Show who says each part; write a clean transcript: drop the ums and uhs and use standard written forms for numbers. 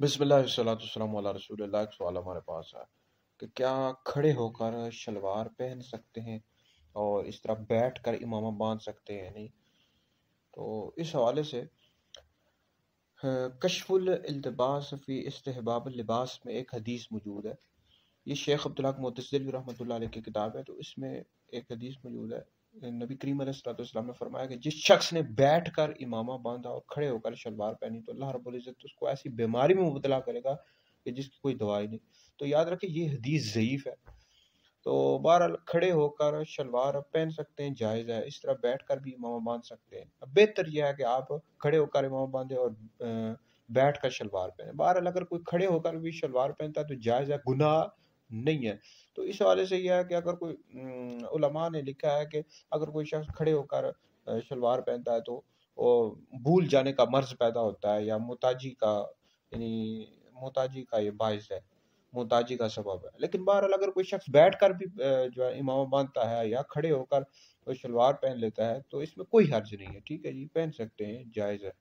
Speaker 1: बिस्मिल्लाह वस्सलातु वस्सलामु अला रसूलिल्लाह। एक सवाल हमारे पास है कि क्या खड़े होकर शलवार पहन सकते हैं और इस तरह बैठ कर इमामा बांध सकते हैं? नहीं। तो इस हवाले से कशफुल इल्तिबास फ़ी इस्तिहबाब लिबास में एक हदीस मौजूद है। ये शेख अब्दुल हक मुतज़िली रहमतुल्लाह अलैह की किताब है। तो इसमें एक हदीस मौजूद है। नबी करीम अलैहिस्सलाम ने फरमाया कि जिस शख्स ने बैठ कर इमामा बांधा और खड़े होकर शलवार पहनी तो अल्लाह रब्बुल इज़्ज़त उसको ऐसी बीमारी में मुबतला करेगा कि जिसकी कोई दवाई नहीं। तो याद रखें ये हदीस ज़ईफ़ है। तो बहरहाल खड़े होकर शलवार पहन सकते हैं, जायज़ है। इस तरह बैठ कर भी इमामा बांध सकते हैं। अब बेहतर यह है कि आप खड़े होकर इमामा बांधें और बैठ कर शलवार पहने। बहरहाल अगर कोई खड़े होकर भी शलवार पहनता है तो जायज़ है, गुनाह नहीं है। तो इस हवाले से यह है कि अगर कोई उलमा ने लिखा है कि अगर कोई शख्स खड़े होकर शलवार पहनता है तो वो भूल जाने का मर्ज़ पैदा होता है या मुताजी का ये बाइस है, मुताजी का सबब है। लेकिन बहरहाल अगर कोई शख्स बैठ कर भी जो है इमामा बांधता है या खड़े होकर कोई शलवार पहन लेता है तो इसमें कोई हर्ज नहीं है। ठीक है जी, पहन सकते हैं, जायज़ है।